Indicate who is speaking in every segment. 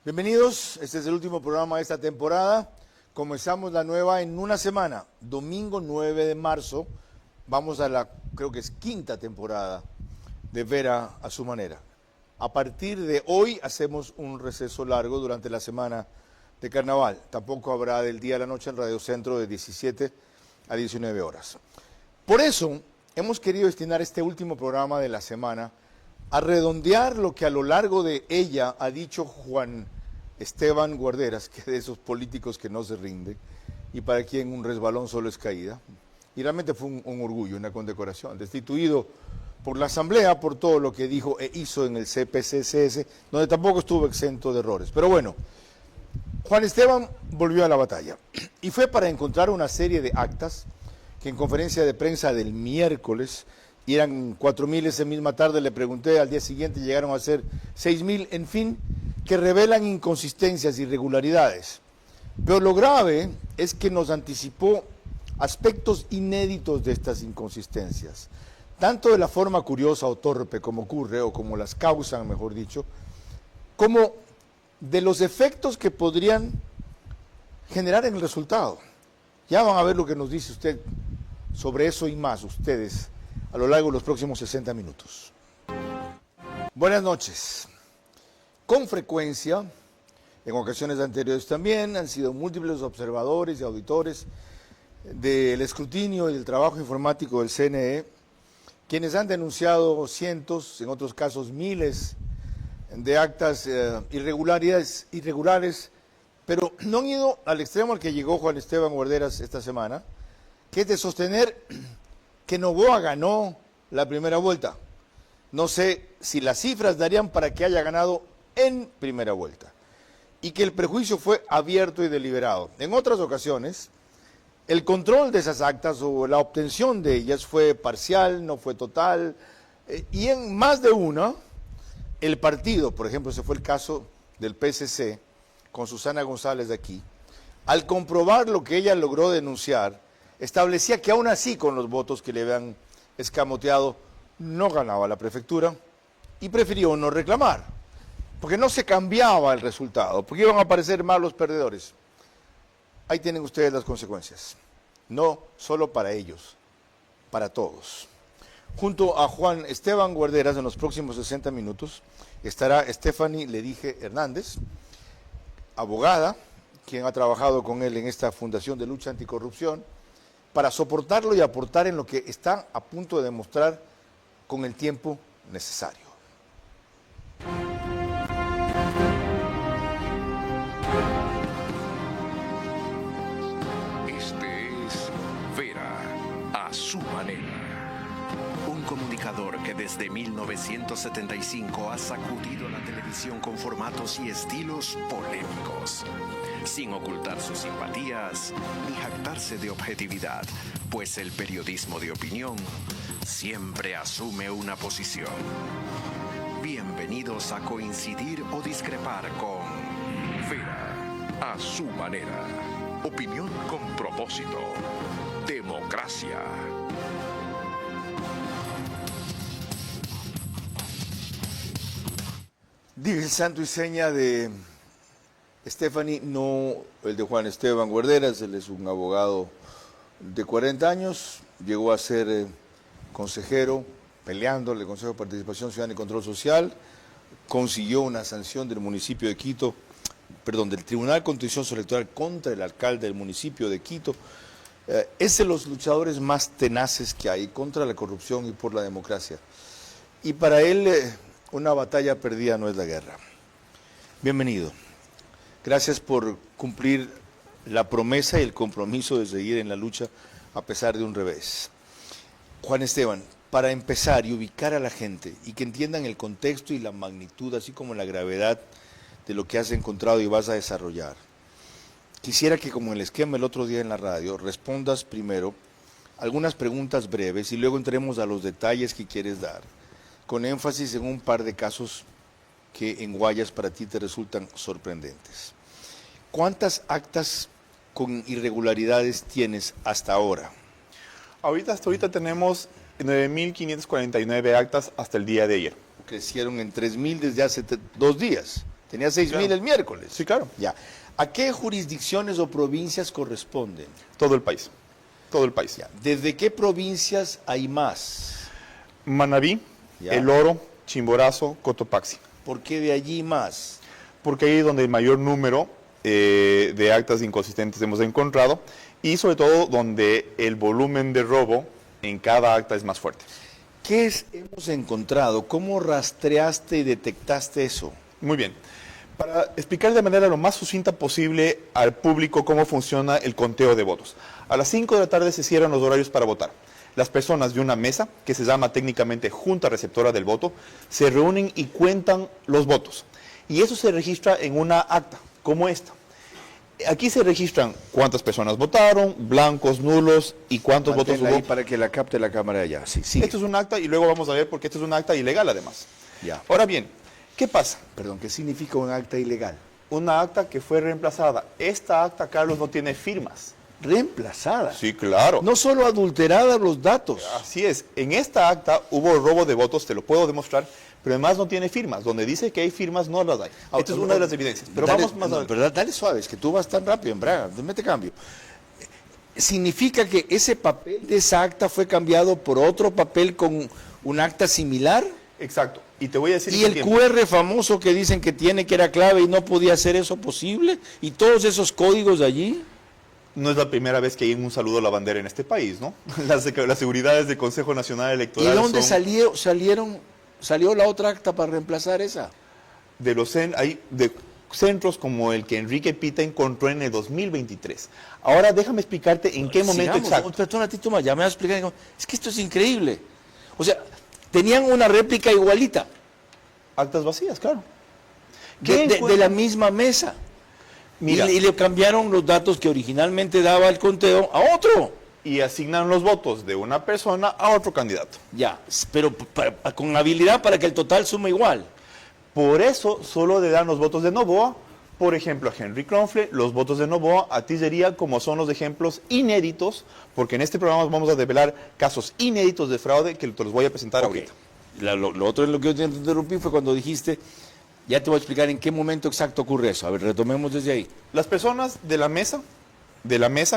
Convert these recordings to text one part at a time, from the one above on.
Speaker 1: Bienvenidos, este es el último programa de esta temporada. Comenzamos la nueva en una semana, domingo 9 de marzo. Vamos a la, creo que es quinta temporada de Vera a su manera. A partir de hoy hacemos un receso largo durante la semana de carnaval. Tampoco habrá del día a la noche en Radio Centro de 17 a 19 horas. Por eso hemos querido destinar este último programa de la semana a redondear lo que a lo largo de ella ha dicho Juan Esteban Guarderas, que de esos políticos que no se rinden y para quien un resbalón solo es caída. Y realmente fue un orgullo, una condecoración, destituido por la Asamblea por todo lo que dijo e hizo en el CPCCS, donde tampoco estuvo exento de errores. Pero bueno, Juan Esteban volvió a la batalla y fue para encontrar una serie de actas que en conferencia de prensa del miércoles, y eran 4.000 esa misma tarde, le pregunté, al día siguiente llegaron a ser 6.000, en fin, que revelan inconsistencias, irregularidades. Pero lo grave es que nos anticipó aspectos inéditos de estas inconsistencias, tanto de la forma curiosa o torpe como ocurre, o como las causan, mejor dicho, como de los efectos que podrían generar en el resultado. Ya van a ver lo que nos dice usted sobre eso y más, ustedes, a lo largo de los próximos 60 minutos. Buenas noches. Con frecuencia, en ocasiones anteriores también, han sido múltiples observadores y auditores del escrutinio y del trabajo informático del CNE, quienes han denunciado cientos, en otros casos miles, de actas irregulares, pero no han ido al extremo al que llegó Juan Esteban Guarderas esta semana, que es de sostener que Noboa ganó la primera vuelta. No sé si las cifras darían para que haya ganado en primera vuelta, y que el prejuicio fue abierto y deliberado. En otras ocasiones, el control de esas actas o la obtención de ellas fue parcial, no fue total, y en más de una, el partido, por ejemplo, ese fue el caso del PSC, con Susana González de aquí, al comprobar lo que ella logró denunciar, establecía que aún así, con los votos que le habían escamoteado, no ganaba la prefectura y prefirió no reclamar, porque no se cambiaba el resultado, porque iban a aparecer más los perdedores. Ahí tienen ustedes las consecuencias, no solo para ellos, para todos. Junto a Juan Esteban Guarderas, en los próximos 60 minutos, estará Stephanie Ledije Hernández, abogada, quien ha trabajado con él en esta Fundación de Lucha Anticorrupción, para soportarlo y aportar en lo que está a punto de demostrar con el tiempo necesario.
Speaker 2: Este es Vera a su manera. Un comunicador que desde 1975 ha sacudido la televisión con formatos y estilos polémicos, sin ocultar sus simpatías ni jactarse de objetividad, pues el periodismo de opinión siempre asume una posición. Bienvenidos a coincidir o discrepar con Vera a su manera. Opinión con propósito. Democracia.
Speaker 1: Dice el santo y seña de Stephanie, no el de Juan Esteban Guarderas. Él es un abogado de 40 años, llegó a ser consejero, peleando el Consejo de Participación Ciudadana y Control Social, consiguió una sanción del municipio de Quito, del Tribunal Contencioso Electoral contra el alcalde del municipio de Quito. Es de los luchadores más tenaces que hay contra la corrupción y por la democracia. Y para él, una batalla perdida no es la guerra. Bienvenido. Gracias por cumplir la promesa y el compromiso de seguir en la lucha a pesar de un revés. Juan Esteban, para empezar y ubicar a la gente y que entiendan el contexto y la magnitud, así como la gravedad de lo que has encontrado y vas a desarrollar, quisiera que, como el esquema el otro día en la radio, respondas primero algunas preguntas breves y luego entremos a los detalles que quieres dar, con énfasis en un par de casos que en Guayas para ti te resultan sorprendentes. ¿Cuántas actas con irregularidades tienes hasta ahora?
Speaker 3: Hasta ahorita tenemos 9.549 actas hasta el día de ayer.
Speaker 1: Crecieron en 3.000 desde hace 2 días. Tenía 6.000
Speaker 3: Claro.
Speaker 1: el miércoles.
Speaker 3: Sí, claro.
Speaker 1: Ya. ¿A qué jurisdicciones o provincias corresponden?
Speaker 3: Todo el país. Todo el país.
Speaker 1: Ya. ¿Desde qué provincias hay más?
Speaker 3: Manabí,
Speaker 1: Ya.
Speaker 3: El Oro, Chimborazo, Cotopaxi.
Speaker 1: ¿Por qué de allí más?
Speaker 3: Porque ahí es donde el mayor número de actas inconsistentes hemos encontrado y sobre todo donde el volumen de robo en cada acta es más fuerte.
Speaker 1: Hemos encontrado? ¿Cómo rastreaste y detectaste eso?
Speaker 3: Muy bien. Para explicar de manera lo más sucinta posible al público cómo funciona el conteo de votos. A las 5 de la tarde se cierran los horarios para votar. Las personas de una mesa, que se llama técnicamente Junta Receptora del Voto, se reúnen y cuentan los votos. Y eso se registra en una acta, como esta. Aquí se registran cuántas personas votaron, blancos, nulos y cuántos votos
Speaker 1: Manténla ahí
Speaker 3: hubo.
Speaker 1: para que la capte la cámara de allá. Sí, sí.
Speaker 3: Esto es un acta y luego vamos a ver por qué esto es un acta ilegal además.
Speaker 1: Ya.
Speaker 3: Ahora bien, ¿qué pasa?
Speaker 1: Perdón, ¿qué significa un acta ilegal?
Speaker 3: Una acta que fue reemplazada. Esta acta, Carlos, no tiene firmas.
Speaker 1: Reemplazada.
Speaker 3: Sí, claro.
Speaker 1: No solo adulterada los datos.
Speaker 3: Así es. En esta acta hubo robo de votos, te lo puedo demostrar, pero además no tiene firmas. Donde dice que hay firmas, no las hay. Esta es una de las evidencias. Pero
Speaker 1: Dale,
Speaker 3: vamos más
Speaker 1: no,
Speaker 3: adelante.
Speaker 1: pero dale suave, es que tú vas tan rápido en Braga, mete cambio. ¿Significa que ese papel de esa acta fue cambiado por otro papel con un acta similar?
Speaker 3: Exacto. Y te voy a decir
Speaker 1: Y
Speaker 3: qué
Speaker 1: el
Speaker 3: tiempo.
Speaker 1: QR famoso que dicen que tiene, que era clave y no podía hacer eso posible, y todos esos códigos de allí.
Speaker 3: No es la primera vez que hay un saludo a la bandera en este país, ¿no? Las seguridades del Consejo Nacional
Speaker 1: ¿Y
Speaker 3: Electoral
Speaker 1: dónde
Speaker 3: son
Speaker 1: salió la otra acta para reemplazar esa?
Speaker 3: de los hay de centros como el que Enrique Pita encontró en el 2023. Ahora déjame explicarte en qué momento
Speaker 1: Sigamos,
Speaker 3: exacto.
Speaker 1: espérate un ratito más, ya me vas a explicar. Es que esto es increíble. O sea, tenían una réplica igualita,
Speaker 3: Actas vacías, claro.
Speaker 1: de la misma mesa.
Speaker 3: Mira,
Speaker 1: Y le cambiaron los datos que originalmente daba el conteo a otro.
Speaker 3: y asignan los votos de una persona a otro candidato.
Speaker 1: Ya, pero con habilidad para que el total sume igual.
Speaker 3: Por eso solo le dan los votos de Noboa, por ejemplo, a Henry Kronfle, los votos de Noboa a Tillería, como son los ejemplos inéditos, porque en este programa vamos a develar casos inéditos de fraude que te los voy a presentar
Speaker 1: Ok.
Speaker 3: ahorita.
Speaker 1: Lo otro en lo que yo te interrumpí fue cuando dijiste, ya te voy a explicar en qué momento exacto ocurre eso. A ver, retomemos desde ahí.
Speaker 3: Las personas de la mesa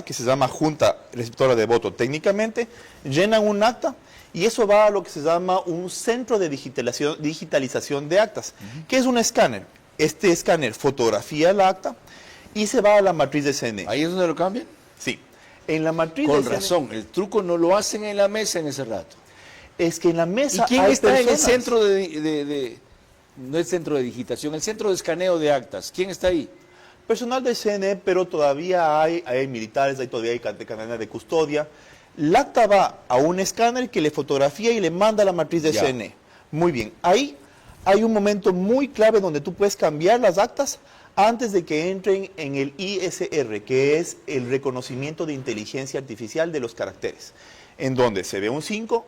Speaker 3: que se llama Junta Receptora de Voto técnicamente, llenan un acta y eso va a lo que se llama un centro de digitalización de actas, que es un escáner. Este escáner fotografía el acta y se va a la matriz de CNE.
Speaker 1: ¿Ahí es donde lo cambian?
Speaker 3: Sí. En la matriz
Speaker 1: Con
Speaker 3: de CNE
Speaker 1: razón, el truco no lo hacen en la mesa en ese rato.
Speaker 3: es que en la
Speaker 1: ¿Y
Speaker 3: mesa
Speaker 1: quién
Speaker 3: hay
Speaker 1: está en el
Speaker 3: personas.
Speaker 1: centro no es centro de digitación, el centro de escaneo de actas? ¿Quién está ahí?
Speaker 3: Personal del CNE, pero todavía hay militares, todavía hay cadena de custodia. El acta va a un escáner que le fotografía y le manda a la matriz de
Speaker 1: Ya.
Speaker 3: CNE. Muy bien, ahí hay un momento muy clave donde tú puedes cambiar las actas antes de que entren en el ISR, que es el reconocimiento de inteligencia artificial de los caracteres, en donde se ve un 5,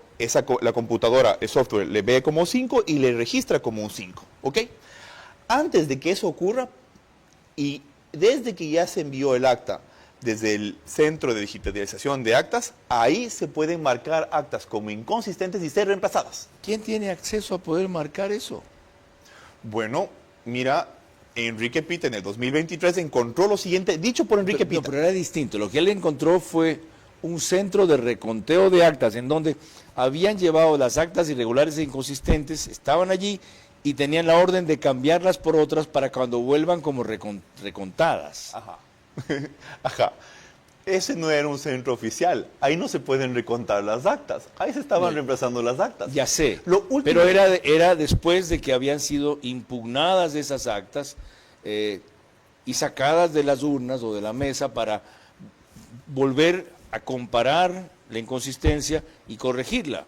Speaker 3: la computadora, el software le ve como 5 y le registra como un 5, ¿ok? Antes de que eso ocurra, y desde que ya se envió el acta desde el Centro de Digitalización de Actas, ahí se pueden marcar actas como inconsistentes y ser reemplazadas.
Speaker 1: ¿Quién tiene acceso a poder marcar eso?
Speaker 3: Bueno, mira, Enrique Pita en el 2023 encontró lo siguiente, dicho por Enrique
Speaker 1: No,
Speaker 3: Pita.
Speaker 1: pero era distinto. Lo que él encontró fue un centro de reconteo de actas en donde habían llevado las actas irregulares e inconsistentes, estaban allí y tenían la orden de cambiarlas por otras para cuando vuelvan como recontadas.
Speaker 3: Ajá. Ajá. Ese no era un centro oficial. Ahí no se pueden recontar las actas. Ahí se estaban reemplazando las actas.
Speaker 1: Ya sé,
Speaker 3: Lo último-
Speaker 1: pero era después de que habían sido impugnadas esas actas y sacadas de las urnas o de la mesa para volver a comparar la inconsistencia y corregirla.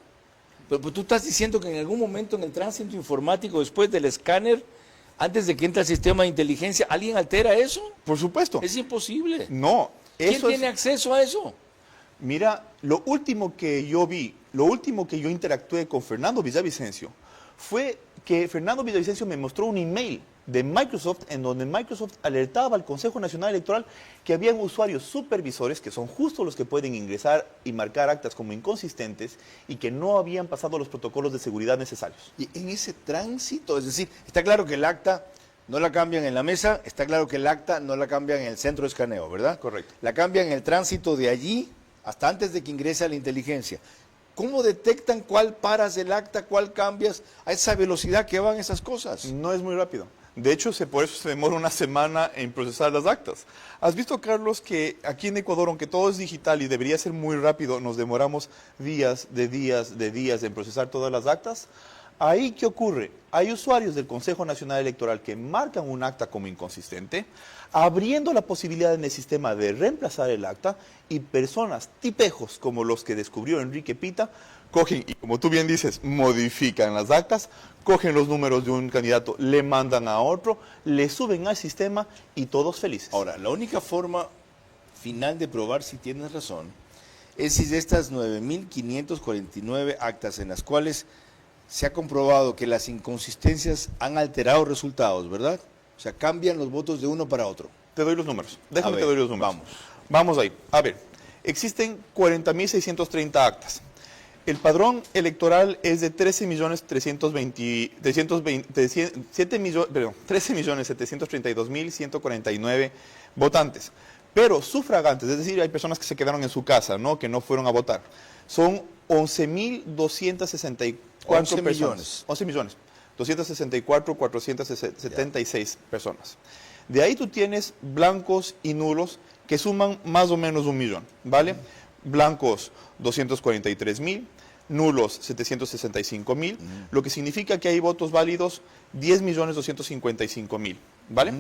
Speaker 1: Pero tú estás diciendo que en algún momento en el tránsito informático, después del escáner, antes de que entre el sistema de inteligencia, ¿alguien altera eso?
Speaker 3: Por supuesto.
Speaker 1: Es imposible.
Speaker 3: No,
Speaker 1: ¿Quién
Speaker 3: eso
Speaker 1: tiene acceso a eso?
Speaker 3: Mira, lo último que yo vi, lo último que yo interactué con Fernando Villavicencio fue que Fernando Villavicencio me mostró un email de Microsoft en donde Microsoft alertaba al Consejo Nacional Electoral que habían usuarios supervisores, que son justo los que pueden ingresar y marcar actas como inconsistentes y que no habían pasado los protocolos de seguridad necesarios.
Speaker 1: Y en ese tránsito, es decir, está claro que el acta No la cambian en la mesa, está claro que el acta no la cambian en el centro de escaneo, ¿verdad?
Speaker 3: Correcto.
Speaker 1: La cambian en el tránsito de allí hasta antes de que ingrese a la inteligencia. ¿Cómo detectan cuál paras el acta, cuál cambias a esa velocidad que van esas cosas?
Speaker 3: No es muy rápido. De hecho, por eso se demora una semana en procesar las actas. ¿Has visto, Carlos, que aquí en Ecuador, aunque todo es digital y debería ser muy rápido, nos demoramos días en procesar todas las actas? Ahí, ¿qué ocurre? Hay usuarios del Consejo Nacional Electoral que marcan un acta como inconsistente, abriendo la posibilidad en el sistema de reemplazar el acta, y personas tipejos como los que descubrió Enrique Pita, cogen y, como tú bien dices, modifican las actas, cogen los números de un candidato, le mandan a otro, le suben al sistema y todos felices.
Speaker 1: Ahora, la única forma final de probar si tienes razón es si de estas 9.549 actas en las cuales se ha comprobado que las inconsistencias han alterado resultados, ¿verdad? O sea, cambian los votos de uno para otro.
Speaker 3: Te doy los números. Déjame
Speaker 1: ver,
Speaker 3: te doy los números.
Speaker 1: vamos.
Speaker 3: Vamos ahí. A ver, existen 40.630 actas. El padrón electoral es de 13.732.149 votantes. Pero sufragantes, es decir, hay personas que se quedaron en su casa, ¿no?, que no fueron a votar. Son 11.264
Speaker 1: 11
Speaker 3: personas.
Speaker 1: millones.
Speaker 3: 11 millones. 264.476 personas. De ahí tú tienes blancos y nulos que suman más o menos 1 millón, ¿vale? Blancos 243.000, nulos 765.000, lo que significa que hay votos válidos 10.255.000, ¿vale?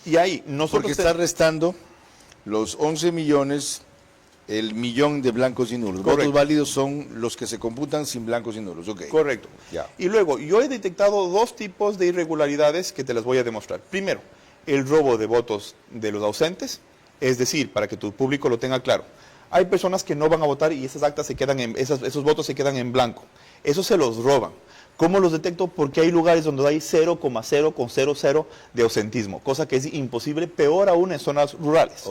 Speaker 3: Y ahí nosotros...
Speaker 1: Porque está restando los 11 millones, el millón de blancos y nulos. Los votos válidos son los que se computan sin blancos y nulos, ok.
Speaker 3: Correcto.
Speaker 1: Ya.
Speaker 3: Y luego, yo he detectado 2 tipos de irregularidades que te las voy a demostrar. Primero, el robo de votos de los ausentes, es decir, para que tu público lo tenga claro. Hay personas que no van a votar y esas actas se quedan esos votos se quedan en blanco. Eso se los roban. ¿Cómo los detecto? Porque hay lugares donde hay 0,000 de ausentismo, cosa que es imposible, peor aún en zonas rurales.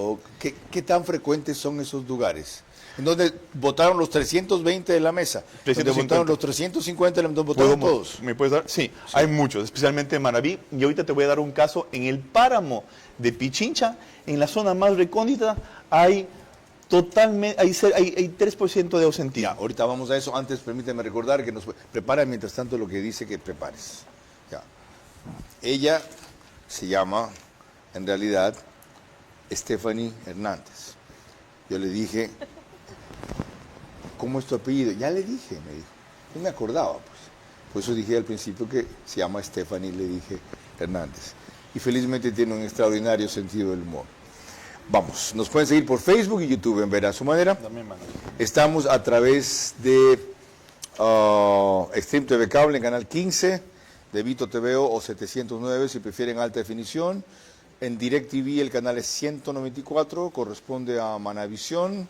Speaker 1: ¿Qué tan frecuentes son esos lugares? En donde votaron los 320 de la mesa,
Speaker 3: 350.
Speaker 1: donde votaron los 350, donde votaron todos.
Speaker 3: ¿Me puedes dar? Sí, hay muchos, especialmente en Manabí. Y ahorita te voy a dar un caso. En el páramo de Pichincha, en la zona más recóndita, hay 3% de ausentismo.
Speaker 1: Ya, ahorita vamos a eso. Antes, permíteme recordar que nos prepara mientras tanto lo que dice que prepares. Ya. Ella se llama, en realidad, Stephanie Hernández. Yo le dije, ¿cómo es tu apellido? Ya le dije, me dijo. No me acordaba, pues. Por eso dije al principio que se llama Stephanie, le dije Hernández. Y felizmente tiene un extraordinario sentido del humor. Vamos, nos pueden seguir por Facebook y YouTube en Ver a su Manera. Estamos a través de Extreme TV Cable en Canal 15, de Vito TVO o 709 si prefieren alta definición. En DirecTV el canal es 194, corresponde a Manavisión.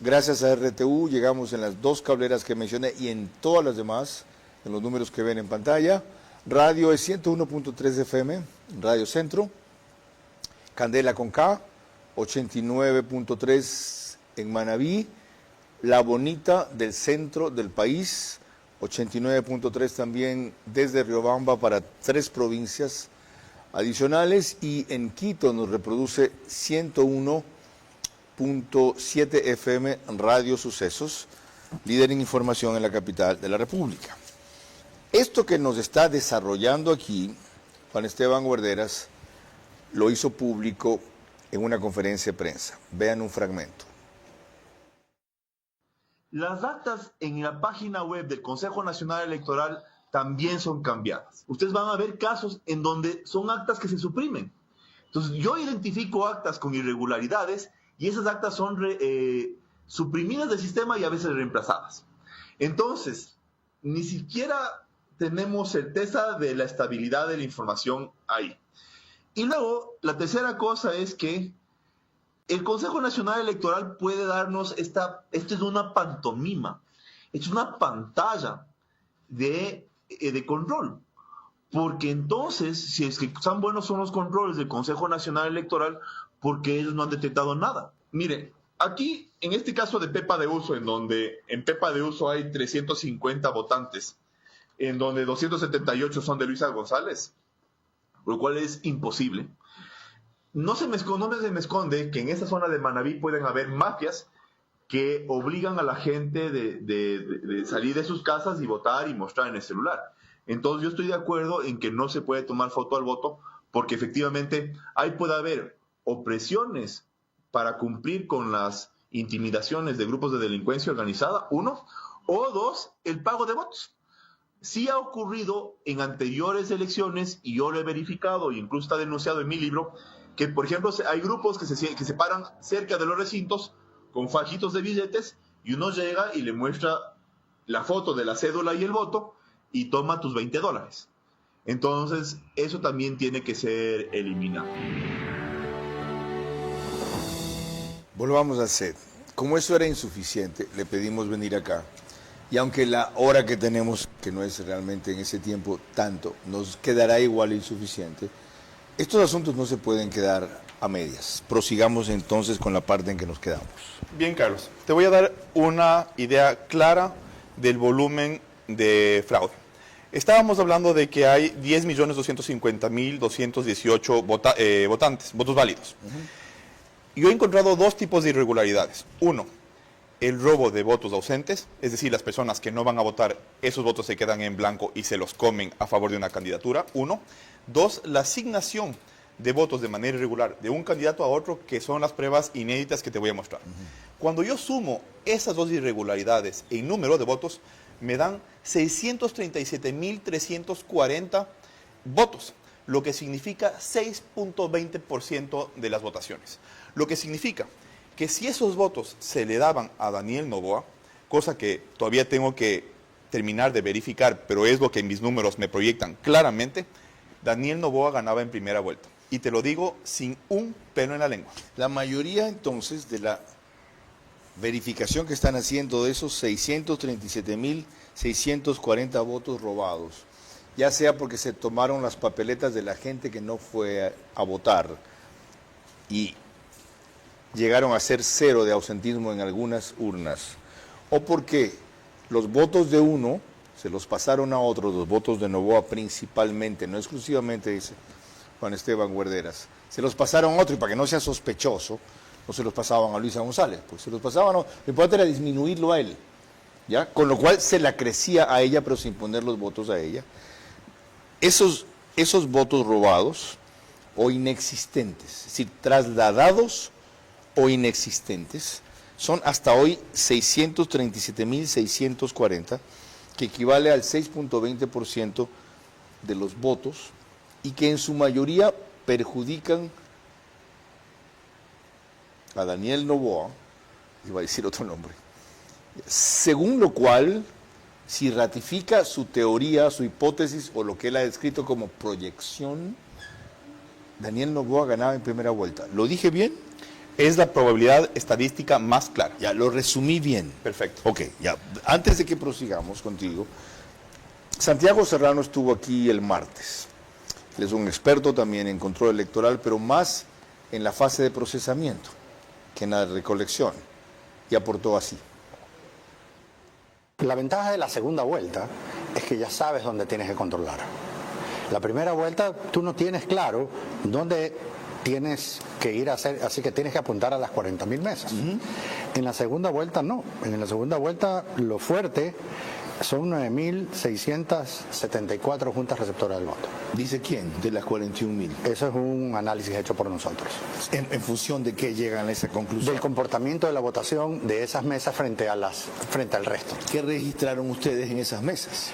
Speaker 1: Gracias a RTU llegamos en las 2 cableras que mencioné y en todas las demás, en los números que ven en pantalla. Radio es 101.3 FM, Radio Centro. Candela con K, 89.3 en Manabí. La Bonita del centro del país, 89.3 también desde Riobamba para 3 provincias adicionales. Y en Quito nos reproduce 101.7 FM Radio Sucesos, líder en información en la capital de la República. Esto que nos está desarrollando aquí, Juan Esteban Guarderas, lo hizo público en una conferencia de prensa. Vean un fragmento.
Speaker 3: Las actas en la página web del Consejo Nacional Electoral también son cambiadas. Ustedes van a ver casos en donde son actas que se suprimen. Entonces, yo identifico actas con irregularidades y esas actas son suprimidas del sistema y a veces reemplazadas. Entonces, ni siquiera tenemos certeza de la estabilidad de la información ahí. Y luego, la tercera cosa es que el Consejo Nacional Electoral puede darnos esto es una pantomima, es una pantalla de control. Porque entonces, si es que tan buenos son los controles del Consejo Nacional Electoral, porque ellos no han detectado nada. Miren, aquí, en este caso de Pepa de Uso, en donde en Pepa de Uso hay 350 votantes, en donde 278 son de Luisa González, lo cual es imposible. No se me esconde que en esa zona de Manabí pueden haber mafias que obligan a la gente de salir de sus casas y votar y mostrar en el celular. Entonces yo estoy de acuerdo en que no se puede tomar foto al voto porque efectivamente ahí puede haber opresiones para cumplir con las intimidaciones de grupos de delincuencia organizada, uno, o dos, el pago de votos. Sí ha ocurrido en anteriores elecciones, y yo lo he verificado, e incluso está denunciado en mi libro, que por ejemplo hay grupos que se paran cerca de los recintos con fajitos de billetes, y uno llega y le muestra la foto de la cédula y el voto, y toma tus $20. Entonces, eso también tiene que ser eliminado.
Speaker 1: Volvamos a SED. Como eso era insuficiente, le pedimos venir acá. Y aunque la hora que tenemos, que no es realmente en ese tiempo tanto, nos quedará igual insuficiente, estos asuntos no se pueden quedar a medias. Prosigamos entonces con la parte en que nos quedamos.
Speaker 3: Bien, Carlos. Te voy a dar una idea clara del volumen de fraude. Estábamos hablando de que hay 10.250.218 votantes, votos válidos. Yo he encontrado dos tipos de irregularidades. Uno, el robo de votos ausentes, es decir, las personas que no van a votar, esos votos se quedan en blanco y se los comen a favor de una candidatura. Uno. Dos, la asignación de votos de manera irregular de un candidato a otro, que son las pruebas inéditas que te voy a mostrar. Cuando yo sumo esas dos irregularidades en número de votos, me dan 637.340 votos, lo que significa 6.20% de las votaciones. Lo que significa que si esos votos se le daban a Daniel Noboa, cosa que todavía tengo que terminar de verificar, pero es lo que mis números me proyectan claramente, Daniel Noboa ganaba en primera vuelta. Y te lo digo sin un pelo en la lengua.
Speaker 1: La mayoría entonces de la verificación que están haciendo de esos 637.640 votos robados, ya sea porque se tomaron las papeletas de la gente que no fue a votar y llegaron a ser 0 de ausentismo en algunas urnas, o porque los votos de uno se los pasaron a otros, los votos de Noboa principalmente, no exclusivamente, dice Juan Esteban Guarderas, se los pasaron a otro, y para que no sea sospechoso, no se los pasaban a Luisa González, pues se los pasaban, lo importante era disminuirlo a él, ¿ya? Con lo cual se la crecía a ella, pero sin poner los votos a ella. Esos votos robados o inexistentes, es decir, trasladados o inexistentes, son hasta hoy 637.640, que equivale al 6.20% de los votos y que en su mayoría perjudican a Daniel Noboa, iba a decir otro nombre, según lo cual, si ratifica su teoría, su hipótesis o lo que él ha descrito como proyección, Daniel Noboa ganaba en primera vuelta. ¿Lo dije bien?
Speaker 3: Es la probabilidad estadística más clara.
Speaker 1: Ya, lo resumí bien.
Speaker 3: Perfecto.
Speaker 1: Ok, ya. Antes de que prosigamos contigo, Santiago Serrano estuvo aquí el martes. Él es un experto también en control electoral, pero más en la fase de procesamiento que en la recolección. Y aportó así.
Speaker 4: La ventaja de la segunda vuelta es que ya sabes dónde tienes que controlar. La primera vuelta tú no tienes claro dónde tienes que ir a hacer, así que tienes que apuntar a las 40.000 mesas. En la segunda vuelta no. En la segunda vuelta lo fuerte son 9.674 juntas receptoras del voto.
Speaker 1: ¿Dice quién? De las 41.000.
Speaker 4: Eso es un análisis hecho por nosotros.
Speaker 1: ¿En función de qué llegan a esa conclusión?
Speaker 4: Del comportamiento de la votación de esas mesas frente al resto.
Speaker 1: ¿Qué registraron ustedes en esas mesas?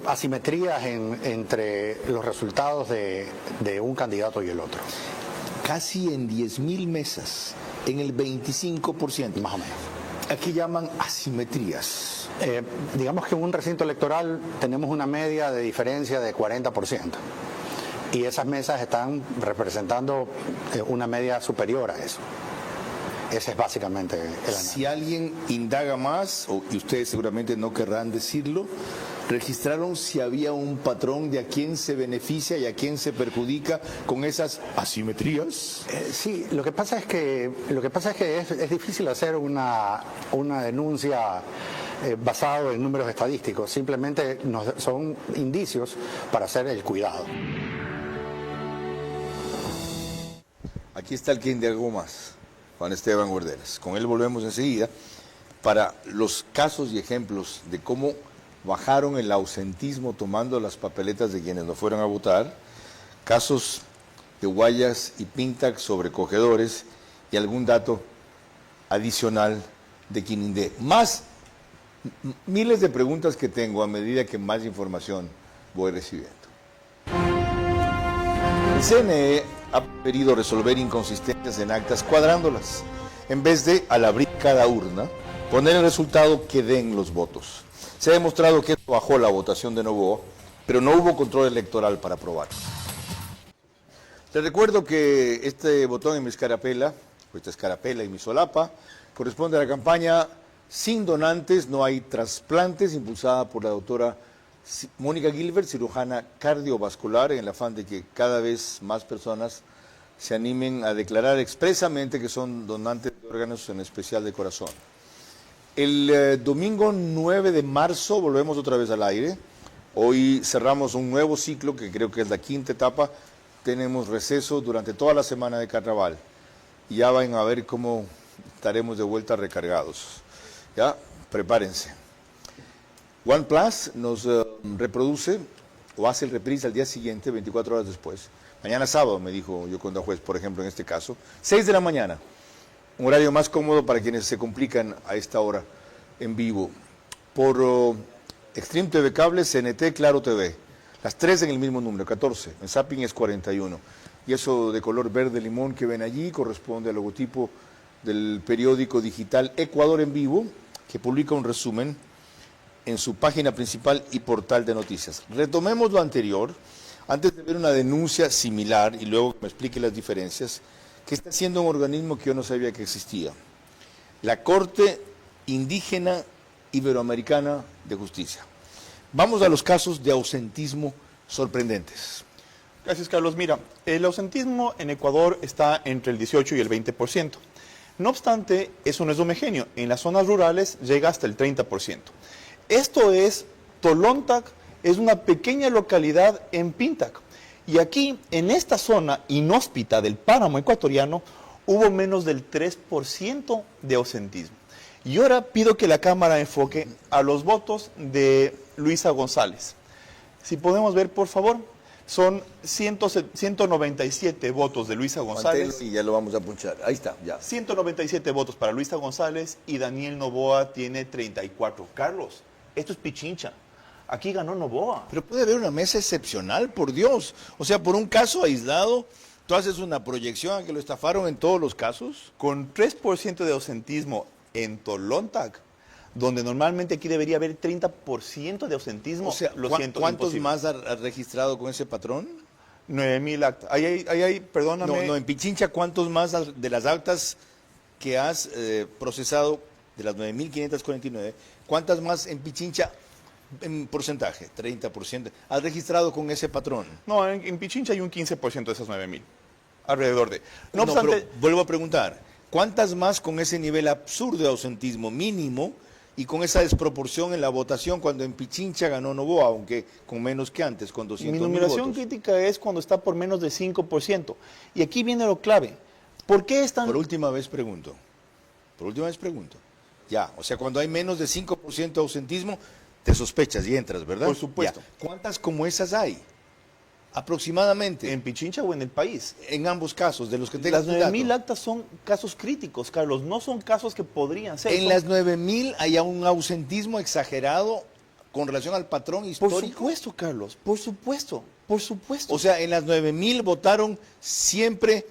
Speaker 4: Asimetrías entre los resultados de un candidato y el otro.
Speaker 1: Casi en 10.000 mesas, en el 25%.
Speaker 4: Más o menos.
Speaker 1: ¿A qué llaman asimetrías?
Speaker 4: Digamos que en un recinto electoral tenemos una media de diferencia de 40%. Y esas mesas están representando una media superior a eso. Ese es básicamente el análisis.
Speaker 1: Si alguien indaga más, y ustedes seguramente no querrán decirlo, registraron si había un patrón de a quién se beneficia y a quién se perjudica con esas asimetrías.
Speaker 4: Sí, lo que pasa es que es difícil hacer una denuncia basado en números estadísticos. Simplemente son indicios para hacer el cuidado.
Speaker 1: aquí está el que indagó más, Juan Esteban Guarderas. Con él volvemos enseguida para los casos y ejemplos de cómo bajaron el ausentismo tomando las papeletas de quienes no fueron a votar, casos de Guayas y Pintac sobre cogedores y algún dato adicional de Quinindé. Más miles de preguntas que tengo a medida que más información voy recibiendo. El CNE ha preferido resolver inconsistencias en actas cuadrándolas, en vez de, al abrir cada urna, poner el resultado que den los votos. Se ha demostrado que esto bajó la votación de Noboa, pero no hubo control electoral para aprobar. Les recuerdo que este botón en mi escarapela, o esta escarapela y mi solapa, corresponde a la campaña Sin Donantes No Hay Trasplantes, impulsada por la doctora Mónica Gilbert, cirujana cardiovascular, en el afán de que cada vez más personas se animen a declarar expresamente que son donantes de órganos, en especial de corazón. El domingo 9 de marzo volvemos otra vez al aire. Hoy cerramos un nuevo ciclo que creo que es la quinta etapa. Tenemos receso durante toda la semana de carnaval. Y ya van a ver cómo estaremos de vuelta recargados. Ya, prepárense. OnePlus nos reproduce o hace el reprise al día siguiente, 24 horas después. Mañana sábado, me dijo Yoconda Juez, por ejemplo, en este caso. 6 de la mañana. Un horario más cómodo para quienes se complican a esta hora en vivo. Por Extreme TV Cable, CNT, Claro TV. Las 3 en el mismo número, 14. En Zapping es 41. Y eso de color verde limón que ven allí corresponde al logotipo del periódico digital Ecuador en Vivo, que publica un resumen en su página principal y portal de noticias. Retomemos lo anterior, antes de ver una denuncia similar y luego que me explique las diferencias, que está haciendo un organismo que yo no sabía que existía. La Corte Indígena Iberoamericana de Justicia. Vamos a los casos de ausentismo sorprendentes.
Speaker 3: Gracias, Carlos. Mira, el ausentismo en Ecuador está entre el 18 y el 20%. No obstante, eso no es homogéneo. En las zonas rurales llega hasta el 30%. Esto es, Tolontac es una pequeña localidad en Pintac. Y aquí, en esta zona inhóspita del páramo ecuatoriano, hubo menos del 3% de ausentismo. Y ahora pido que la Cámara enfoque a los votos de Luisa González. Si podemos ver, por favor, son 197 votos de Luisa González.
Speaker 1: Y ya lo vamos a punchar. Ahí está, ya.
Speaker 3: 197 votos para Luisa González y Daniel Noboa tiene 34. Carlos, esto es Pichincha. Aquí ganó Noboa.
Speaker 1: Pero puede haber una mesa excepcional, por Dios. O sea, por un caso aislado, ¿tú haces una proyección a que lo estafaron en todos los casos?
Speaker 3: Con 3% de ausentismo en Tolontac, donde normalmente aquí debería haber 30% de ausentismo.
Speaker 1: O sea,
Speaker 3: lo siento,
Speaker 1: ¿cuántos
Speaker 3: imposible.
Speaker 1: más ha registrado con ese patrón?
Speaker 3: 9,000 actas. Perdóname.
Speaker 1: No, en Pichincha, ¿cuántos más de las actas que has procesado, de las 9.549, cuántas más en Pichincha, en porcentaje, 30%, has registrado con ese patrón?
Speaker 3: No, en Pichincha hay un 15% de esas 9,000. Alrededor de. No obstante,
Speaker 1: pero vuelvo a preguntar, ¿cuántas más con ese nivel absurdo de ausentismo mínimo y con esa desproporción en la votación cuando en Pichincha ganó Noboa, aunque con menos que antes, con 200,000
Speaker 3: mi
Speaker 1: votos?
Speaker 3: numeración crítica es cuando está por menos de 5%. Y aquí viene lo clave. ¿Por qué están...?
Speaker 1: Por última vez pregunto. Ya, o sea, cuando hay menos de 5% de ausentismo, te sospechas y entras, ¿verdad?
Speaker 3: Por supuesto.
Speaker 1: Ya. ¿Cuántas como esas hay? Aproximadamente.
Speaker 3: ¿En Pichincha o en el país?
Speaker 1: En ambos casos, de los que tengas
Speaker 3: Las 9,000 actas son casos críticos, Carlos. No son casos que podrían ser.
Speaker 1: En las 9,000 hay un ausentismo exagerado con relación al patrón histórico.
Speaker 3: Por supuesto, Carlos. Por supuesto. Por supuesto.
Speaker 1: O sea, en las 9,000 votaron siempre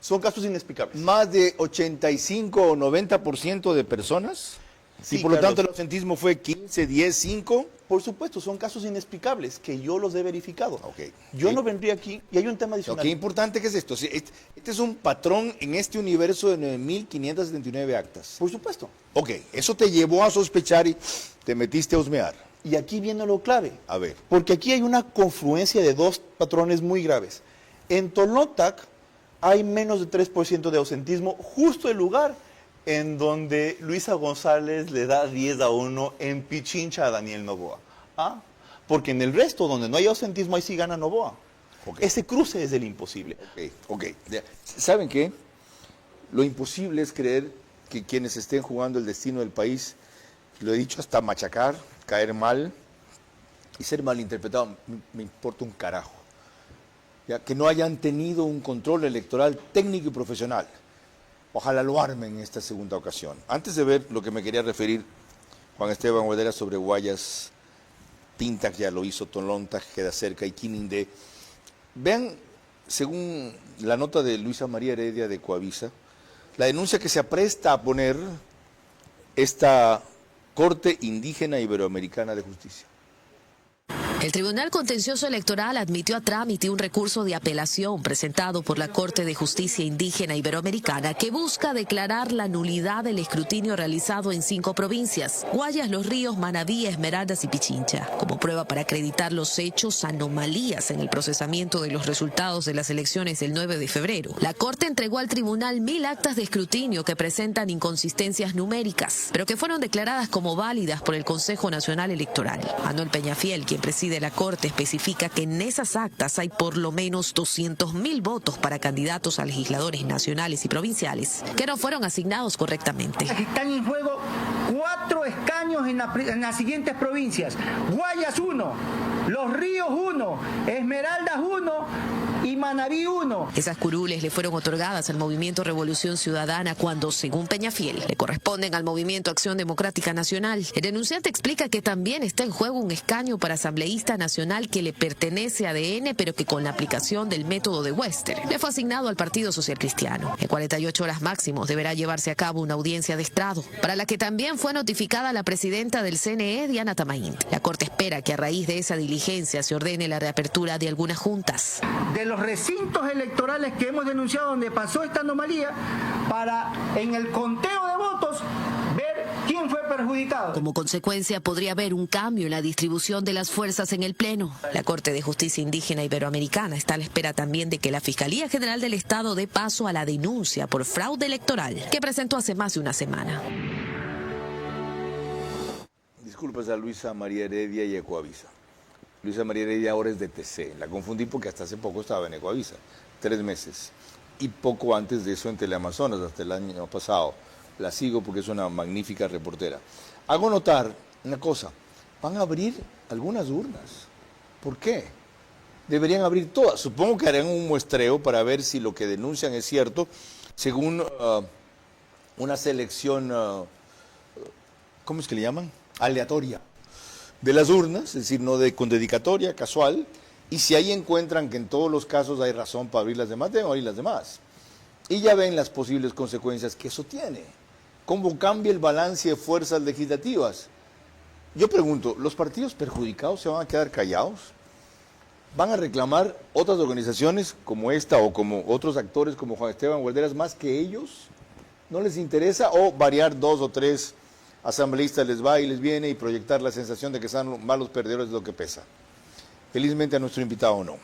Speaker 3: son casos inexplicables.
Speaker 1: más de 85 o 90% de personas.
Speaker 3: Sí,
Speaker 1: y por lo
Speaker 3: Carlos,
Speaker 1: tanto el ausentismo fue 15, 10, 5.
Speaker 3: Por supuesto, son casos inexplicables que yo los he verificado.
Speaker 1: Okay.
Speaker 3: Yo
Speaker 1: Sí.
Speaker 3: no vendría aquí y hay un tema adicional.
Speaker 1: Qué importante que es esto. Este es un patrón en este universo de 9.579 actas.
Speaker 3: Por supuesto.
Speaker 1: Ok, eso te llevó a sospechar y te metiste a husmear.
Speaker 3: Y aquí viene lo clave.
Speaker 1: A ver.
Speaker 3: Porque aquí hay una confluencia de dos patrones muy graves. En Tolontac hay menos de 3% de ausentismo, justo el lugar en donde Luisa González le da 10-1 en Pichincha a Daniel Noboa. ¿Ah? Porque en el resto, donde no hay ausentismo, ahí sí gana Noboa.
Speaker 1: Ok.
Speaker 3: Ese cruce es el imposible.
Speaker 1: Ok. ¿Saben qué? Lo imposible es creer que quienes estén jugando el destino del país, lo he dicho hasta machacar, caer mal y ser malinterpretado, me importa un carajo. Ya, que no hayan tenido un control electoral técnico y profesional. Ojalá lo armen en esta segunda ocasión. Antes de ver lo que me quería referir Juan Esteban Guadera sobre Guayas, Tintac ya lo hizo, Tolonta queda cerca y Quinindé. Vean, según la nota de Luisa María Heredia de Coavisa, la denuncia que se apresta a poner esta Corte Indígena Iberoamericana de Justicia.
Speaker 5: El Tribunal Contencioso Electoral admitió a trámite un recurso de apelación presentado por la Corte de Justicia Indígena Iberoamericana que busca declarar la nulidad del escrutinio realizado en 5 provincias, Guayas, Los Ríos, Manabí, Esmeraldas y Pichincha, como prueba para acreditar los hechos anomalías en el procesamiento de los resultados de las elecciones del 9 de febrero. La Corte entregó al tribunal 1000 actas de escrutinio que presentan inconsistencias numéricas, pero que fueron declaradas como válidas por el Consejo Nacional Electoral. Manuel Peñafiel, quien preside la Corte, especifica que en esas actas hay por lo menos 200.000 votos para candidatos a legisladores nacionales y provinciales que no fueron asignados correctamente.
Speaker 6: Están en juego 4 escaños en las siguientes provincias: Guayas 1, Los Ríos 1, Esmeraldas 1 y Manabí 1.
Speaker 5: Esas curules le fueron otorgadas al Movimiento Revolución Ciudadana cuando, según Peñafiel, le corresponden al Movimiento Acción Democrática Nacional. El denunciante explica que también está en juego un escaño para asambleísta nacional que le pertenece a ADN, pero que con la aplicación del método de Wester le fue asignado al Partido Social Cristiano. En 48 horas máximo deberá llevarse a cabo una audiencia de estrado, para la que también fue notificada la presidenta del CNE, Diana Tamaínt. La Corte espera que a raíz de esa diligencia se ordene la reapertura de algunas juntas.
Speaker 6: De los recintos electorales que hemos denunciado donde pasó esta anomalía, para en el conteo de votos ver quién fue perjudicado.
Speaker 5: Como consecuencia, podría haber un cambio en la distribución de las fuerzas en el Pleno. La Corte de Justicia Indígena Iberoamericana está a la espera también de que la Fiscalía General del Estado dé paso a la denuncia por fraude electoral que presentó hace más de una semana.
Speaker 1: Disculpas a Luisa María Heredia y Ecoavisa. Luisa María Heredia ahora es de TC. La confundí porque hasta hace poco estaba en Ecoavisa, 3 meses. Y poco antes de eso en Teleamazonas, hasta el año pasado. La sigo porque es una magnífica reportera. Hago notar una cosa: van a abrir algunas urnas. ¿Por qué? Deberían abrir todas. Supongo que harán un muestreo para ver si lo que denuncian es cierto, según una selección, ¿cómo es que le llaman? Aleatoria de las urnas, es decir, no con dedicatoria, casual. Y si ahí encuentran que en todos los casos hay razón para abrir las demás, deben abrir las demás. Y ya ven las posibles consecuencias que eso tiene. ¿Cómo cambia el balance de fuerzas legislativas? Yo pregunto, ¿los partidos perjudicados se van a quedar callados? ¿Van a reclamar otras organizaciones como esta o como otros actores como Juan Esteban Gualderas más que ellos? ¿No les interesa? ¿O variar 2 o 3 asambleístas les va y les viene y proyectar la sensación de que son malos perdedores de lo que pesa? Felizmente a nuestro invitado no.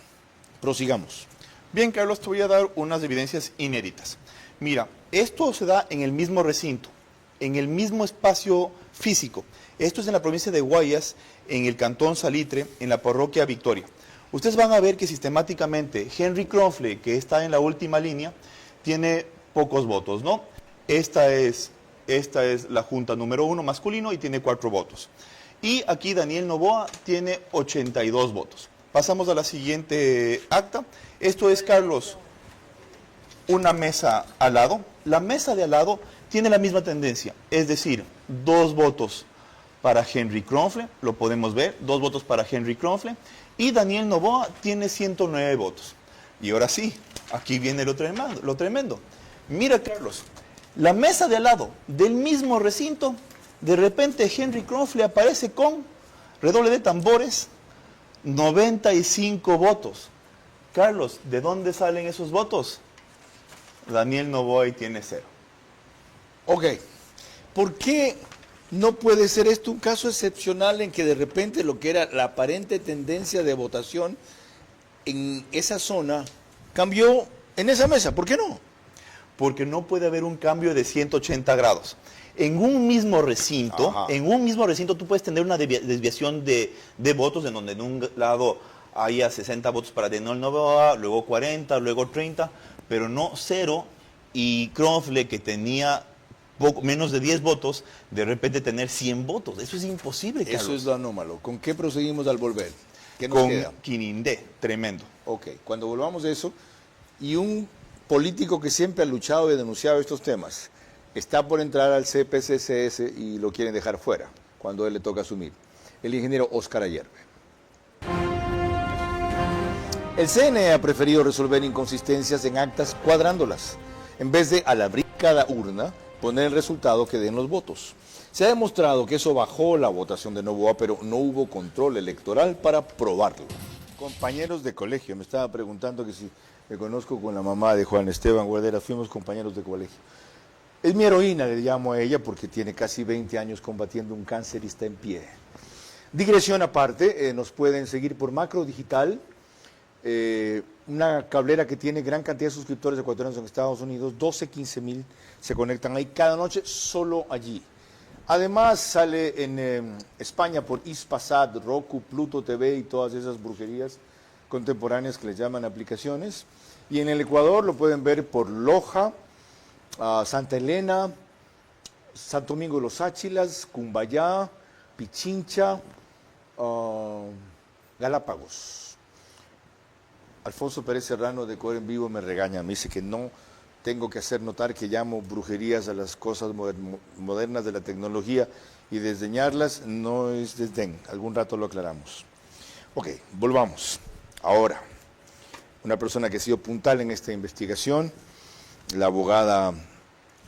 Speaker 1: Prosigamos.
Speaker 3: Bien, Carlos, te voy a dar unas evidencias inéditas. Mira, esto se da en el mismo recinto, en el mismo espacio físico. Esto es en la provincia de Guayas, en el cantón Salitre, en la parroquia Victoria. Ustedes van a ver que sistemáticamente Henry Kronfle, que está en la última línea, tiene pocos votos, ¿no? Esta es la junta número 1 masculino y tiene 4 votos. Y aquí Daniel Novoa tiene 82 votos. Pasamos a la siguiente acta. Esto es, Carlos, una mesa al lado. La mesa de al lado tiene la misma tendencia, es decir, 2 votos para Henry Kronfle, lo podemos ver, 2 votos para Henry Kronfle, y Daniel Novoa tiene 109 votos. Y ahora sí, aquí viene lo tremendo. Mira, Carlos, la mesa de al lado del mismo recinto, de repente Henry Kronfle aparece con, redoble de tambores, 95 votos. Carlos, ¿de dónde salen esos votos? Daniel Novoa tiene 0.
Speaker 1: Ok, ¿por qué no puede ser esto un caso excepcional en que de repente lo que era la aparente tendencia de votación en esa zona cambió en esa mesa? ¿Por qué no?
Speaker 3: Porque no puede haber un cambio de 180 grados. En un mismo recinto, tú puedes tener una desviación de votos en donde en un lado había 60 votos para Daniel Noboa, luego 40, luego 30, pero no 0, y Crofle, que tenía menos de 10 votos, de repente tener 100 votos. Eso es imposible, Carlos.
Speaker 1: Eso es lo anómalo. ¿Con qué proseguimos al volver? ¿Qué nos
Speaker 3: Con
Speaker 1: queda?
Speaker 3: Quinindé, tremendo.
Speaker 1: Ok, cuando volvamos de eso, y un político que siempre ha luchado y denunciado estos temas, está por entrar al CPCCS y lo quieren dejar fuera, cuando él le toca asumir, el ingeniero Óscar Ayerbe. El CNE ha preferido resolver inconsistencias en actas cuadrándolas, en vez de al abrir cada urna, poner el resultado que den los votos. Se ha demostrado que eso bajó la votación de Noboa, pero no hubo control electoral para probarlo. Compañeros de colegio, me estaba preguntando que si me conozco con la mamá de Juan Esteban Guardera, fuimos compañeros de colegio. Es mi heroína, le llamo a ella, porque tiene casi 20 años combatiendo un cáncer y está en pie. Digresión aparte, nos pueden seguir por Macro Digital, una cablera que tiene gran cantidad de suscriptores ecuatorianos en Estados Unidos, 12-15 mil se conectan ahí cada noche, solo allí. Además sale en España por Ispasat, Roku, Pluto TV y todas esas brujerías contemporáneas que les llaman aplicaciones. Y en el Ecuador lo pueden ver por Loja, Santa Elena, Santo Domingo de los Áchilas, Cumbayá, Pichincha, Galápagos. Alfonso Pérez Serrano de Core en Vivo me regaña, me dice que no tengo que hacer notar que llamo brujerías a las cosas modernas de la tecnología y desdeñarlas no es desdén, algún rato lo aclaramos. Ok, volvamos. Ahora, una persona que ha sido puntal en esta investigación, la abogada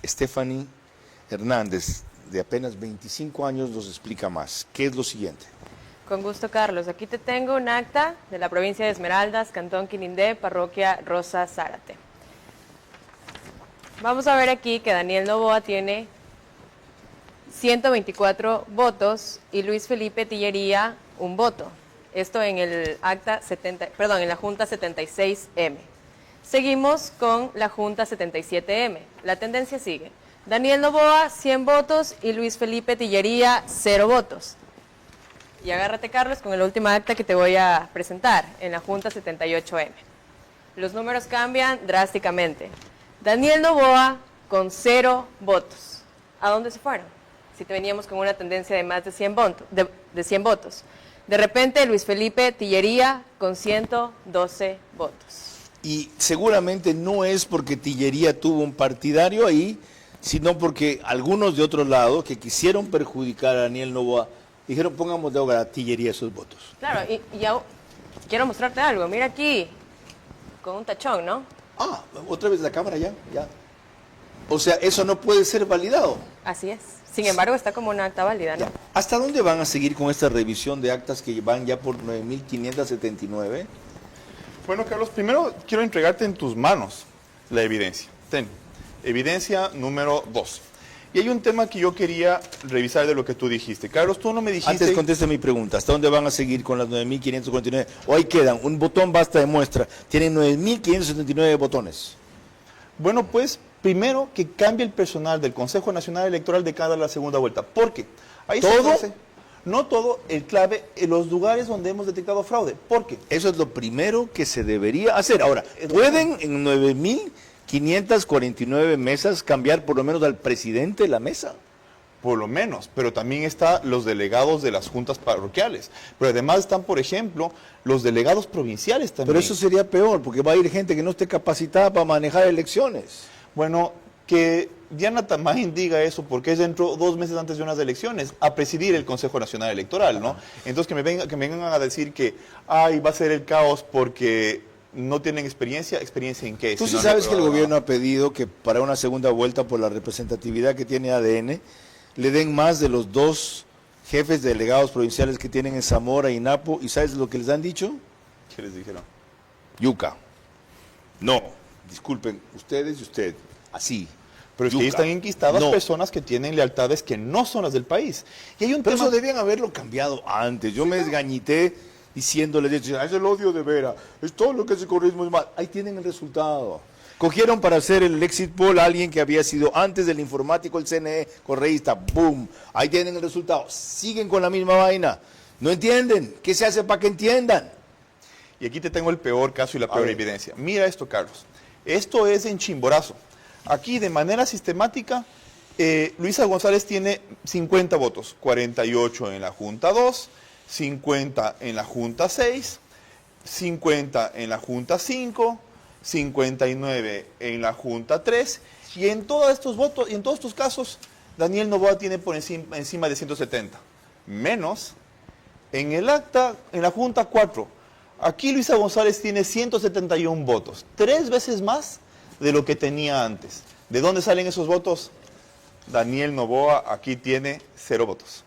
Speaker 1: Stephanie Hernández, de apenas 25 años, nos explica más. ¿Qué es lo siguiente?
Speaker 7: Con gusto, Carlos. Aquí te tengo un acta de la provincia de Esmeraldas, Cantón Quinindé, parroquia Rosa Zárate. Vamos a ver aquí que Daniel Noboa tiene 124 votos y Luis Felipe Tillería un voto. Esto en el acta en la Junta 76M. Seguimos con la Junta 77M. La tendencia sigue. Daniel Noboa, 100 votos y Luis Felipe Tillería, 0 votos. Y agárrate, Carlos, con el último acta que te voy a presentar en la Junta 78M. Los números cambian drásticamente. Daniel Noboa con 0 votos. ¿A dónde se fueron? Si te veníamos con una tendencia de más de 100 votos. De repente, Luis Felipe Tillería con 112 votos.
Speaker 1: Y seguramente no es porque Tillería tuvo un partidario ahí, sino porque algunos de otro lado que quisieron perjudicar a Daniel Noboa dijeron, pongamos de obra a Tillería esos votos.
Speaker 7: Claro, y ya quiero mostrarte algo. Mira aquí, con un tachón, ¿no?
Speaker 1: Ah, otra vez la cámara ya. O sea, eso no puede ser validado.
Speaker 7: Así es. Sin embargo, está como una acta válida, ¿no?
Speaker 1: Ya. ¿Hasta dónde van a seguir con esta revisión de actas que van ya por 9.579?
Speaker 3: Bueno, Carlos, primero quiero entregarte en tus manos la evidencia. Ten, evidencia número 2. Y hay un tema que yo quería revisar de lo que tú dijiste. Carlos, tú no me dijiste...
Speaker 1: Antes conteste mi pregunta. ¿Hasta dónde van a seguir con las 9.549? O ahí quedan, un botón basta de muestra. Tienen 9.579 botones.
Speaker 3: Bueno, pues, primero que cambie el personal del Consejo Nacional Electoral de cara a la segunda vuelta. ¿Por qué? Ahí
Speaker 1: ¿Todo?
Speaker 3: No todo, el clave, en los lugares donde hemos detectado fraude. ¿Por qué?
Speaker 1: Eso es lo primero que se debería hacer. Ahora, ¿pueden en 9.549 mesas cambiar por lo menos al presidente de la mesa?
Speaker 3: Por lo menos, pero también están los delegados de las juntas parroquiales. Pero además están, por ejemplo, los delegados provinciales también.
Speaker 1: Pero eso sería peor, porque va a ir gente que no esté capacitada para manejar elecciones.
Speaker 3: Bueno, que Diana Tamain diga eso porque es dentro 2 meses antes de unas elecciones a presidir el Consejo Nacional Electoral, ¿no? Entonces que me vengan a decir que va a ser el caos porque no tienen experiencia ¿en qué?
Speaker 1: Tú
Speaker 3: Si
Speaker 1: sí
Speaker 3: no
Speaker 1: sabes que el
Speaker 3: reprobado.
Speaker 1: gobierno ha pedido que para una segunda vuelta por la representatividad que tiene ADN, le den más de los 2 jefes de delegados provinciales que tienen en Zamora y Napo. ¿Y sabes lo que les han dicho?
Speaker 3: ¿Qué les dijeron?
Speaker 1: Yuca. No, disculpen, ustedes y usted. Así.
Speaker 3: Pero es que ahí
Speaker 1: Yuca.
Speaker 3: están enquistadas
Speaker 1: No.
Speaker 3: personas que tienen lealtades que no son las del país. Y hay un
Speaker 1: Pero
Speaker 3: tema...
Speaker 1: eso debían haberlo cambiado antes. Yo me desgañité diciéndoles, es el odio de Vera, es todo lo que ese correísmo es mal. Ahí tienen el resultado. Cogieron para hacer el exit poll a alguien que había sido antes del informático, el CNE, correísta, boom. Ahí tienen el resultado. Siguen con la misma vaina. No entienden. ¿Qué se hace para que entiendan?
Speaker 3: Y aquí te tengo el peor caso y la peor evidencia. Mira esto, Carlos. Esto es en Chimborazo. Aquí, de manera sistemática, Luisa González tiene 50 votos. 48 en la Junta 2, 50 en la Junta 6, 50 en la Junta 5, 59 en la Junta 3, y en todos estos votos, y en todos estos casos, Daniel Noboa tiene por encima de 170. Menos en el acta, en la Junta 4. Aquí Luisa González tiene 171 votos, 3 veces más de lo que tenía antes. ¿De dónde salen esos votos? Daniel Noboa aquí tiene 0 votos.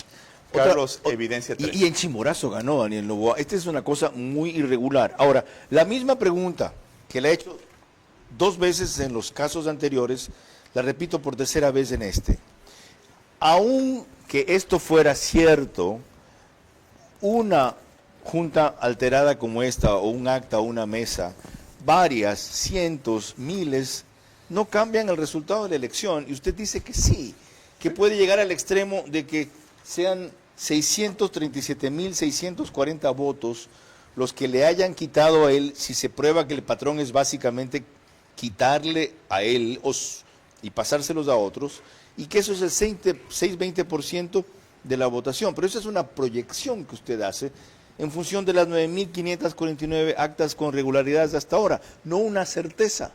Speaker 3: Carlos, evidencia 3.
Speaker 1: Y en Chimborazo ganó Daniel Noboa. Esta es una cosa muy irregular. Ahora, la misma pregunta que le he hecho 2 veces en los casos anteriores, la repito por tercera vez en este. Aun que esto fuera cierto, una junta alterada como esta, o un acta o una mesa, varias, cientos, miles, no cambian el resultado de la elección. Y usted dice que sí, que puede llegar al extremo de que sean 637.640 votos los que le hayan quitado a él, si se prueba que el patrón es básicamente quitarle a él y pasárselos a otros, y que eso es el 6-20% de la votación. Pero esa es una proyección que usted hace en función de las 9.549 actas con regularidades hasta ahora, no una certeza.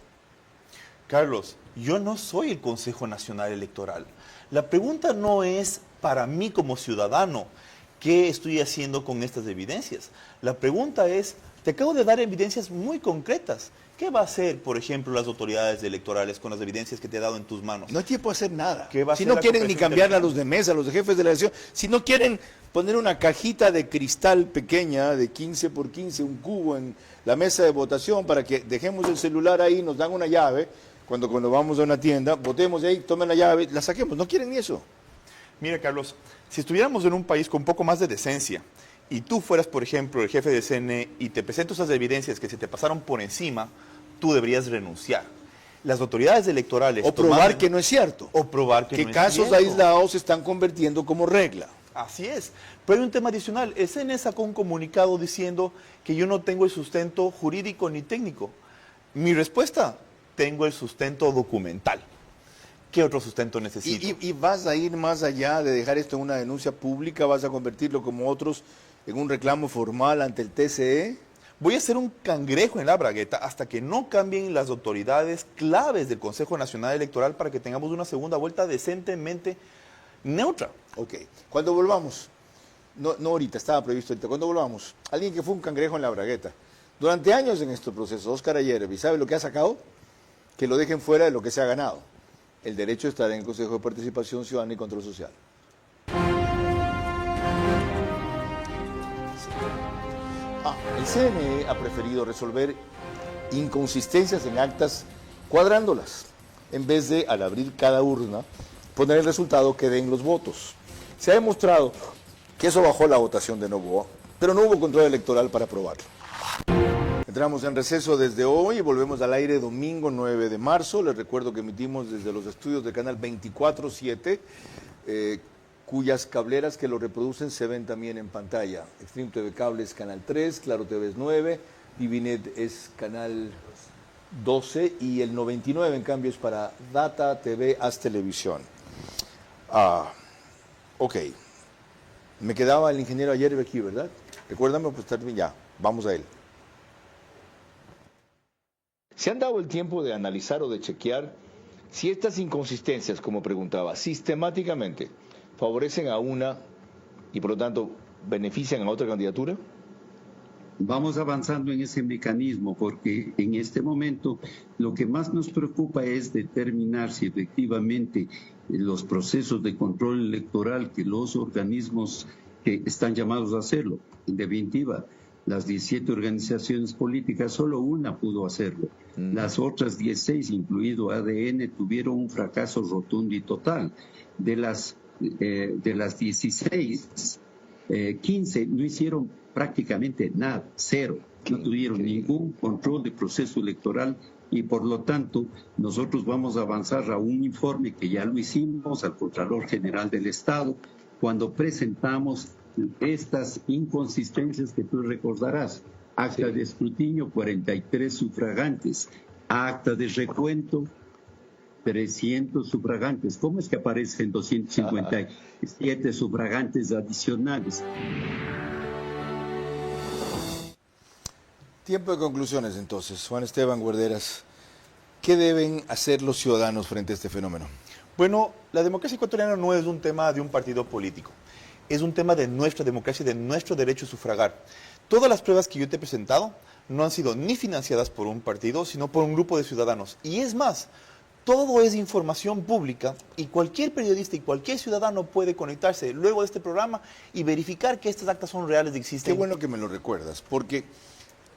Speaker 3: Carlos, yo no soy el Consejo Nacional Electoral. La pregunta no es para mí como ciudadano, ¿qué estoy haciendo con estas evidencias? La pregunta es, te acabo de dar evidencias muy concretas. ¿Qué va a hacer, por ejemplo, las autoridades electorales con las evidencias que te he dado en tus manos?
Speaker 1: No hay tiempo a hacer nada.
Speaker 3: Si
Speaker 1: no quieren ni cambiarle a los de mesa, a los de jefes de la elección, si no quieren poner una cajita de cristal pequeña de 15 por 15, un cubo en la mesa de votación para que dejemos el celular ahí, nos dan una llave, cuando vamos a una tienda, votemos de ahí, tomen la llave, la saquemos. No quieren ni eso.
Speaker 3: Mira, Carlos, si estuviéramos en un país con un poco más de decencia y tú fueras, por ejemplo, el jefe de CNE y te presento esas evidencias que se te pasaron por encima, tú deberías renunciar. Las autoridades electorales...
Speaker 1: O probar que no es cierto.
Speaker 3: O probar que no es cierto.
Speaker 1: Que casos aislados se están convirtiendo como regla.
Speaker 3: Así es. Pero hay un tema adicional. El CNE sacó un comunicado diciendo que yo no tengo el sustento jurídico ni técnico. Mi respuesta, tengo el sustento documental. ¿Qué otro sustento necesito?
Speaker 1: ¿Y vas a ir más allá de dejar esto en una denuncia pública? ¿Vas a convertirlo como otros en un reclamo formal ante el TCE?
Speaker 3: Voy a ser un cangrejo en la bragueta hasta que no cambien las autoridades claves del Consejo Nacional Electoral para que tengamos una segunda vuelta decentemente neutra.
Speaker 1: Ok. Cuando volvamos, no ahorita, estaba previsto ahorita, cuando volvamos, alguien que fue un cangrejo en la bragueta, durante años en estos procesos, Óscar Ayerbi, ¿sabe lo que ha sacado? Que lo dejen fuera de lo que se ha ganado. El derecho de estar en el Consejo de Participación Ciudadana y Control Social. El CNE ha preferido resolver inconsistencias en actas cuadrándolas, en vez de, al abrir cada urna, poner el resultado que den los votos. Se ha demostrado que eso bajó la votación de Noboa, pero no hubo control electoral para aprobarlo. Entramos en receso desde hoy y volvemos al aire domingo 9 de marzo. Les recuerdo que emitimos desde los estudios del canal 24/7, cuyas cableras que lo reproducen se ven también en pantalla. Extreme TV Cable es canal 3, Claro TV es 9, Divinet es canal 12 y el 99 en cambio es para Data TV Haz Televisión. Ok, me quedaba el ingeniero Ayerbi aquí, ¿verdad? Recuérdame, pues ya, vamos a él. ¿Se han dado el tiempo de analizar o de chequear si estas inconsistencias, como preguntaba, sistemáticamente favorecen a una y por lo tanto benefician a otra candidatura?
Speaker 8: Vamos avanzando en ese mecanismo porque en este momento lo que más nos preocupa es determinar si efectivamente los procesos de control electoral que los organismos que están llamados a hacerlo, en definitiva, las 17 organizaciones políticas, solo una pudo hacerlo. Las otras 16, incluido ADN, tuvieron un fracaso rotundo y total. De las 16, 15 no hicieron prácticamente nada, cero. No tuvieron ningún control de proceso electoral y por lo tanto nosotros vamos a avanzar a un informe que ya lo hicimos al Contralor General del Estado cuando presentamos estas inconsistencias que tú recordarás. Acta de escrutinio, 43 sufragantes. Acta de recuento, 300 sufragantes. ¿Cómo es que aparecen 257 sufragantes adicionales?
Speaker 1: Tiempo de conclusiones entonces. Juan Esteban Guarderas, ¿qué deben hacer los ciudadanos frente a este fenómeno?
Speaker 3: Bueno, la democracia ecuatoriana no es un tema de un partido político. Es un tema de nuestra democracia y de nuestro derecho a sufragar. Todas las pruebas que yo te he presentado no han sido ni financiadas por un partido, sino por un grupo de ciudadanos. Y es más, todo es información pública y cualquier periodista y cualquier ciudadano puede conectarse luego de este programa y verificar que estas actas son reales y existen.
Speaker 1: Qué bueno que me lo recuerdas, porque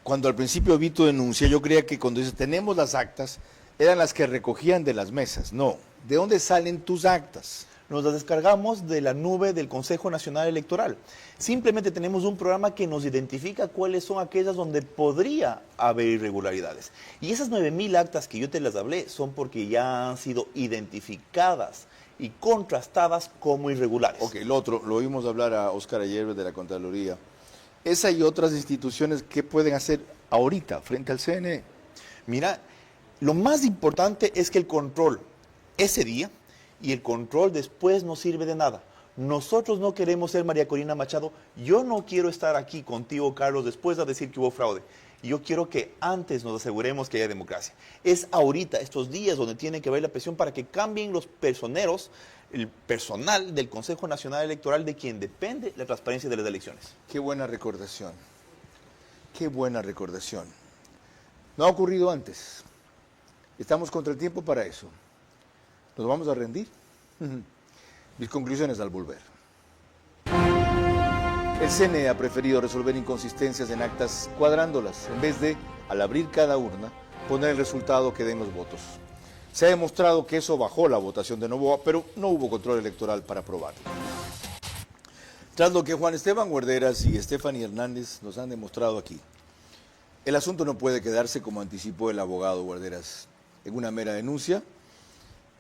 Speaker 1: cuando al principio vi tu denuncia, yo creía que cuando dices tenemos las actas, eran las que recogían de las mesas. No, ¿de dónde salen tus actas?
Speaker 3: Nos las descargamos de la nube del Consejo Nacional Electoral. Simplemente tenemos un programa que nos identifica cuáles son aquellas donde podría haber irregularidades. Y esas 9.000 actas que yo te las hablé son porque ya han sido identificadas y contrastadas como irregulares.
Speaker 1: Ok, el otro, lo oímos hablar a Óscar Ayer de la Contraloría. ¿Esa y otras instituciones qué pueden hacer ahorita frente al CNE?
Speaker 3: Mira, lo más importante es que el control ese día y el control después no sirve de nada. Nosotros no queremos ser María Corina Machado. Yo no quiero estar aquí contigo, Carlos, después de decir que hubo fraude. Yo quiero que antes nos aseguremos que haya democracia. Es ahorita, estos días, donde tiene que haber la presión para que cambien los personeros, el personal del Consejo Nacional Electoral, de quien depende la transparencia de las elecciones.
Speaker 1: Qué buena recordación. Qué buena recordación. No ha ocurrido antes. Estamos contra el tiempo para eso. ¿Nos vamos a rendir? Mis conclusiones al volver. El CNE ha preferido resolver inconsistencias en actas cuadrándolas, en vez de, al abrir cada urna, poner el resultado que den los votos. Se ha demostrado que eso bajó la votación de Noboa, pero no hubo control electoral para probarlo. Tras lo que Juan Esteban Guarderas y Stephanie Hernández nos han demostrado aquí, el asunto no puede quedarse, como anticipó el abogado Guarderas, en una mera denuncia.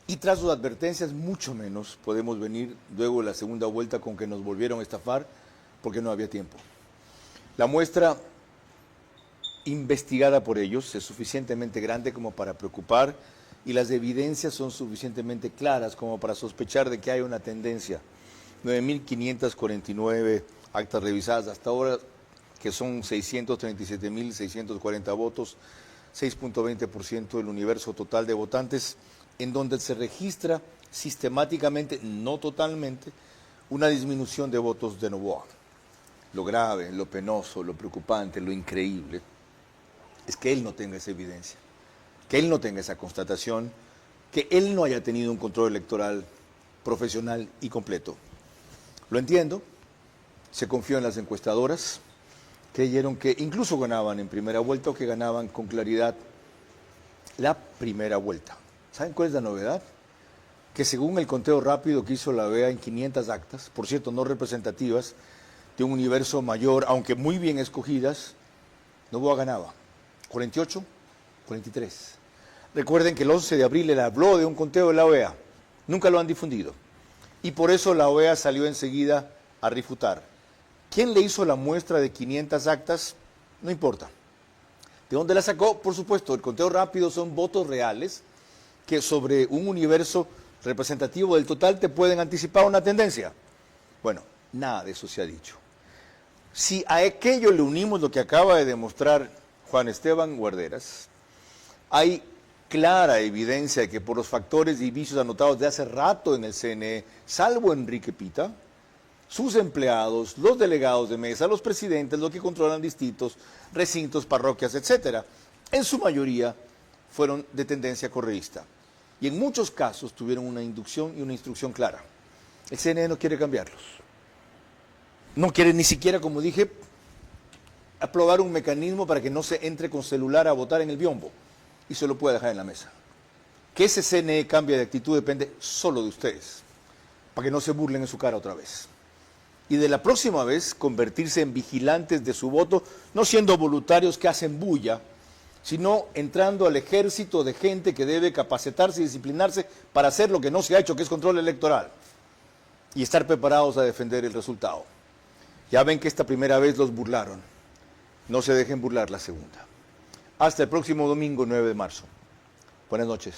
Speaker 1: Y tras sus advertencias, mucho menos podemos venir luego de la segunda vuelta con que nos volvieron a estafar porque no había tiempo. La muestra investigada por ellos es suficientemente grande como para preocupar y las evidencias son suficientemente claras como para sospechar de que hay una tendencia. 9.549 actas revisadas hasta ahora, que son 637.640 votos, 6.20% del universo total de votantes, en donde se registra sistemáticamente, no totalmente, una disminución de votos de Noboa. Lo grave, lo penoso, lo preocupante, lo increíble, es que él no tenga esa evidencia, que él no tenga esa constatación, que él no haya tenido un control electoral profesional y completo. Lo entiendo, se confió en las encuestadoras, creyeron que incluso ganaban en primera vuelta o que ganaban con claridad la primera vuelta. ¿Saben cuál es la novedad? Que según el conteo rápido que hizo la OEA en 500 actas, por cierto, no representativas, de un universo mayor, aunque muy bien escogidas, Noboa ganaba. 48, 43. Recuerden que el 11 de abril él habló de un conteo de la OEA. Nunca lo han difundido. Y por eso la OEA salió enseguida a refutar. ¿Quién le hizo la muestra de 500 actas? No importa. ¿De dónde la sacó? Por supuesto, el conteo rápido son votos reales que sobre un universo representativo del total te pueden anticipar una tendencia. Bueno, nada de eso se ha dicho. Si a aquello le unimos lo que acaba de demostrar Juan Esteban Guarderas, hay clara evidencia de que por los factores y vicios anotados de hace rato en el CNE, salvo Enrique Pita, sus empleados, los delegados de mesa, los presidentes, los que controlan distritos, recintos, parroquias, etcétera, en su mayoría fueron de tendencia correísta. Y en muchos casos tuvieron una inducción y una instrucción clara. El CNE no quiere cambiarlos. No quiere ni siquiera, como dije, aprobar un mecanismo para que no se entre con celular a votar en el biombo y se lo pueda dejar en la mesa. Que ese CNE cambie de actitud depende solo de ustedes, para que no se burlen en su cara otra vez. Y de la próxima vez convertirse en vigilantes de su voto, no siendo voluntarios que hacen bulla, sino entrando al ejército de gente que debe capacitarse y disciplinarse para hacer lo que no se ha hecho, que es control electoral, y estar preparados a defender el resultado. Ya ven que esta primera vez los burlaron. No se dejen burlar la segunda. Hasta el próximo domingo 9 de marzo. Buenas noches.